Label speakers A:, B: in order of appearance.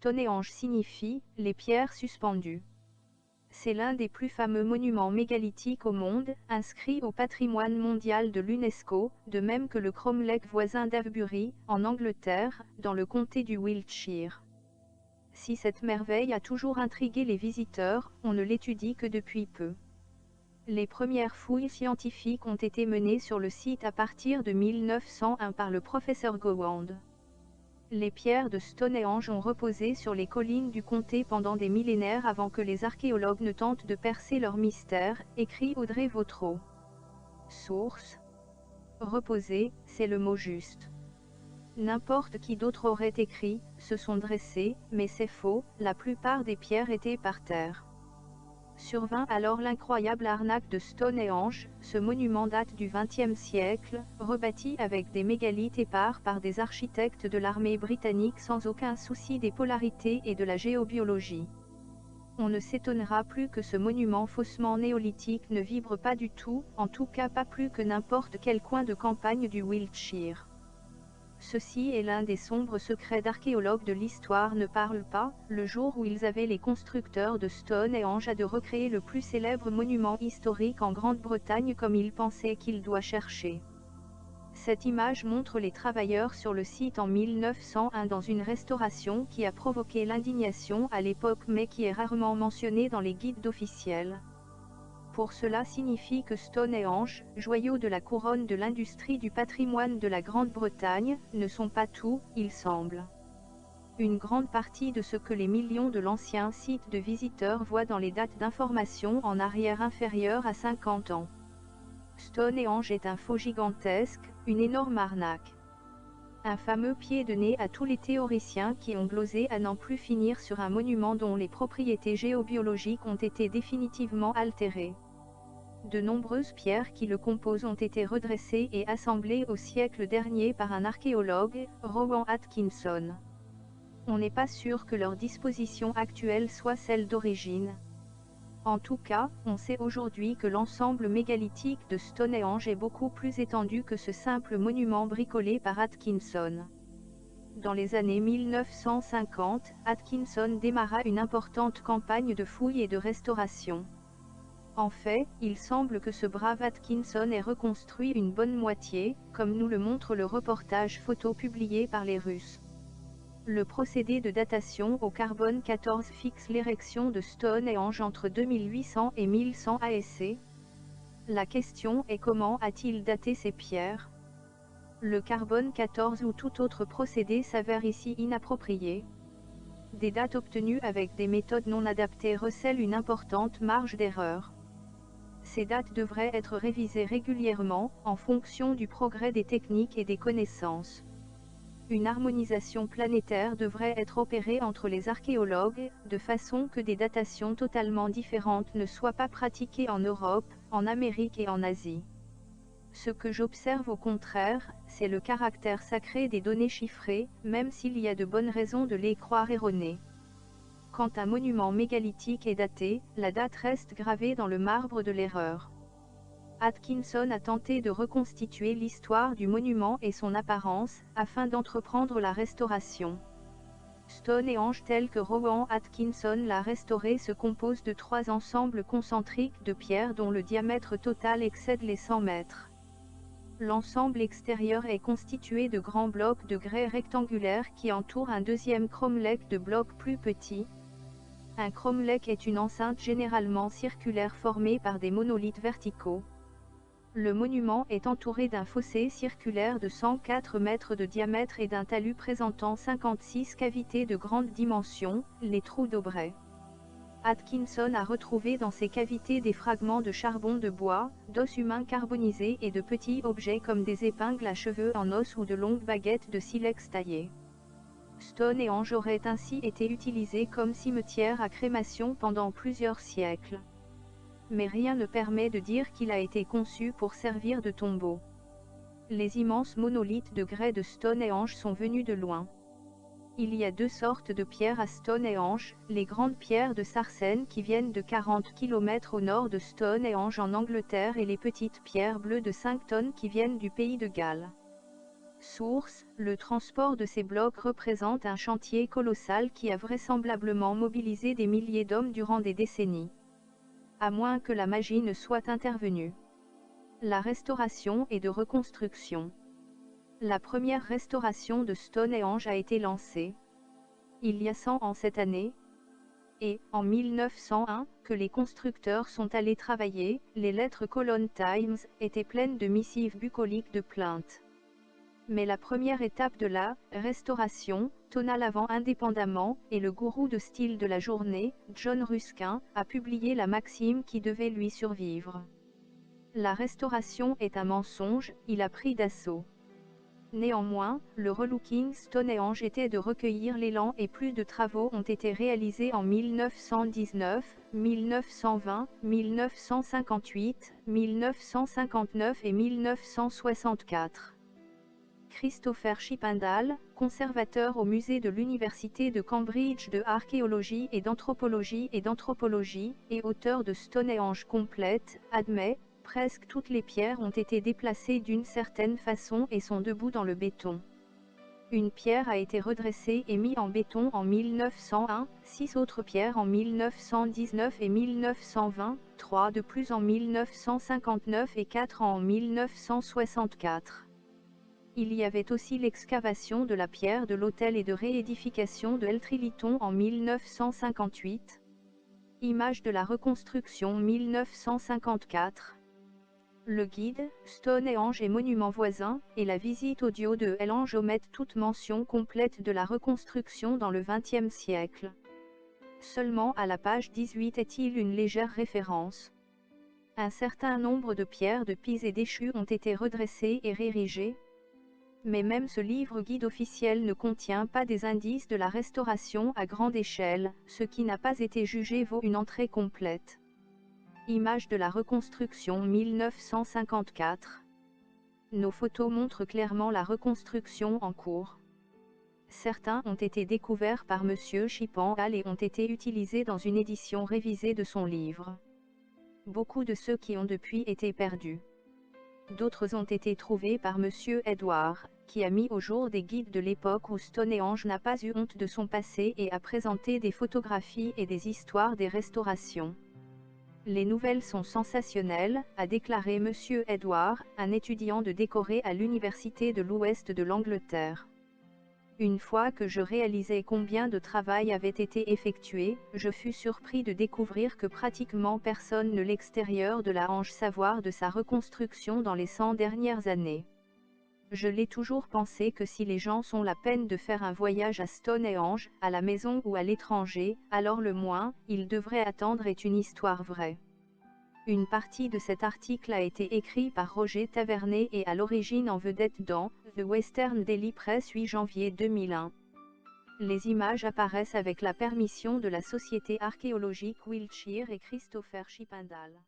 A: Stonehenge signifie « les pierres suspendues ». C'est l'un des plus fameux monuments mégalithiques au monde, inscrit au patrimoine mondial de l'UNESCO, de même que le cromlech voisin d'Avebury, en Angleterre, dans le comté du Wiltshire. Si cette merveille a toujours intrigué les visiteurs, on ne l'étudie que depuis peu. Les premières fouilles scientifiques ont été menées sur le site à partir de 1901 par le professeur Gowand. Les pierres de Stonehenge ont reposé sur les collines du comté pendant des millénaires avant que les archéologues ne tentent de percer leur mystère, écrit Audrey Vautreau. Source. Reposer, c'est le mot juste. N'importe qui d'autre aurait écrit, se sont dressés, mais c'est faux, la plupart des pierres étaient par terre. Survint alors l'incroyable arnaque de Stonehenge. Ce monument date du XXe siècle, rebâti avec des mégalithes épars par des architectes de l'armée britannique sans aucun souci des polarités et de la géobiologie. On ne s'étonnera plus que ce monument faussement néolithique ne vibre pas du tout, en tout cas pas plus que n'importe quel coin de campagne du Wiltshire. Ceci est l'un des sombres secrets d'archéologues de l'histoire ne parlent pas, le jour où ils avaient les constructeurs de Stonehenge à de recréer le plus célèbre monument historique en Grande-Bretagne comme ils pensaient qu'ils doivent chercher. Cette image montre les travailleurs sur le site en 1901 dans une restauration qui a provoqué l'indignation à l'époque mais qui est rarement mentionnée dans les guides officiels. Pour cela signifie que Stonehenge, joyau de la couronne de l'industrie du patrimoine de la Grande-Bretagne, ne sont pas tout, il semble. Une grande partie de ce que les millions de l'ancien site de visiteurs voient dans les dates d'information en arrière inférieures à 50 ans. Stonehenge est un faux gigantesque, une énorme arnaque. Un fameux pied de nez à tous les théoriciens qui ont glosé à n'en plus finir sur un monument dont les propriétés géobiologiques ont été définitivement altérées. De nombreuses pierres qui le composent ont été redressées et assemblées au siècle dernier par un archéologue, Rowan Atkinson. On n'est pas sûr que leur disposition actuelle soit celle d'origine. En tout cas, on sait aujourd'hui que l'ensemble mégalithique de Stonehenge est beaucoup plus étendu que ce simple monument bricolé par Atkinson. Dans les années 1950, Atkinson démarra une importante campagne de fouilles et de restauration. En fait, il semble que ce brave Atkinson ait reconstruit une bonne moitié, comme nous le montre le reportage photo publié par les Russes. Le procédé de datation au carbone 14 fixe l'érection de Stonehenge entre 2800 et 1100 ASC. La question est comment a-t-il daté ces pierres? Le carbone 14 ou tout autre procédé s'avère ici inapproprié. Des dates obtenues avec des méthodes non adaptées recèlent une importante marge d'erreur. Ces dates devraient être révisées régulièrement, en fonction du progrès des techniques et des connaissances. Une harmonisation planétaire devrait être opérée entre les archéologues, de façon que des datations totalement différentes ne soient pas pratiquées en Europe, en Amérique et en Asie. Ce que j'observe au contraire, c'est le caractère sacré des données chiffrées, même s'il y a de bonnes raisons de les croire erronées. Quand un monument mégalithique est daté, la date reste gravée dans le marbre de l'erreur. Atkinson a tenté de reconstituer l'histoire du monument et son apparence, afin d'entreprendre la restauration. Stonehenge tel que Rowan Atkinson l'a restauré se compose de 3 ensembles concentriques de pierres dont le diamètre total excède les 100 mètres. L'ensemble extérieur est constitué de grands blocs de grès rectangulaires qui entourent un deuxième cromlech de blocs plus petits. Un cromlech est une enceinte généralement circulaire formée par des monolithes verticaux. Le monument est entouré d'un fossé circulaire de 104 mètres de diamètre et d'un talus présentant 56 cavités de grandes dimensions, les trous d'Aubray. Atkinson a retrouvé dans ces cavités des fragments de charbon de bois, d'os humain carbonisé et de petits objets comme des épingles à cheveux en os ou de longues baguettes de silex taillées. Stonehenge aurait ainsi été utilisé comme cimetière à crémation pendant plusieurs siècles. Mais rien ne permet de dire qu'il a été conçu pour servir de tombeau. Les immenses monolithes de grès de Stonehenge sont venus de loin. Il y a 2 sortes de pierres à Stonehenge, les grandes pierres de Sarcène qui viennent de 40 km au nord de Stonehenge en Angleterre et les petites pierres bleues de 5 tonnes qui viennent du pays de Galles. Source, le transport de ces blocs représente un chantier colossal qui a vraisemblablement mobilisé des milliers d'hommes durant des décennies. À moins que la magie ne soit intervenue. La restauration et de reconstruction. La première restauration de Stonehenge a été lancée il y a 100 ans cette année, et, en 1901, que les constructeurs sont allés travailler, les lettres Colon Times étaient pleines de missives bucoliques de plaintes. Mais la première étape de la restauration, tonna l'avant indépendamment, et le gourou de style de la journée, John Ruskin, a publié la maxime qui devait lui survivre. La restauration est un mensonge, il a pris d'assaut. Néanmoins, le relooking Stonehenge était de recueillir l'élan et plus de travaux ont été réalisés en 1919, 1920, 1958, 1959 et 1964. Christopher Chippendale, conservateur au musée de l'Université de Cambridge de archéologie et d'anthropologie et auteur de Stonehenge complète, admet: presque toutes les pierres ont été déplacées d'une certaine façon et sont debout dans le béton. Une pierre a été redressée et mise en béton en 1901, 6 autres pierres en 1919 et 1920, 3 de plus en 1959 et 4 en 1964. Il y avait aussi l'excavation de la pierre de l'autel et de réédification de El Triliton en 1958. Image de la reconstruction 1954. Le guide, Stonehenge et monuments voisins, et la visite audio de Ellange omettent toute mention complète de la reconstruction dans le XXe siècle. Seulement à la page 18 est-il une légère référence. Un certain nombre de pierres de Pise déchues ont été redressées et réérigées. Mais même ce livre-guide officiel ne contient pas des indices de la restauration à grande échelle, ce qui n'a pas été jugé vaut une entrée complète. Image de la reconstruction 1954. Nos photos montrent clairement la reconstruction en cours. Certains ont été découverts par M. Chippendale et ont été utilisés dans une édition révisée de son livre. Beaucoup de ceux qui ont depuis été perdus. D'autres ont été trouvés par M. Edward, qui a mis au jour des guides de l'époque où Stonehenge n'a pas eu honte de son passé et a présenté des photographies et des histoires des restaurations. Les nouvelles sont sensationnelles, a déclaré M. Edward, un étudiant de décoré à l'Université de l'Ouest de l'Angleterre. Une fois que je réalisais combien de travail avait été effectué, je fus surpris de découvrir que pratiquement personne ne l'extérieur de la hanche savoir de sa reconstruction dans les 100 dernières années. Je l'ai toujours pensé que si les gens sont la peine de faire un voyage à Stonehenge, à la maison ou à l'étranger, alors le moins, ils devraient attendre est une histoire vraie. Une partie de cet article a été écrit par Roger Tavernet et à l'origine en vedette dans The Western Daily Press 8 janvier 2001. Les images apparaissent avec la permission de la Société archéologique Wiltshire et Christopher Chippendale.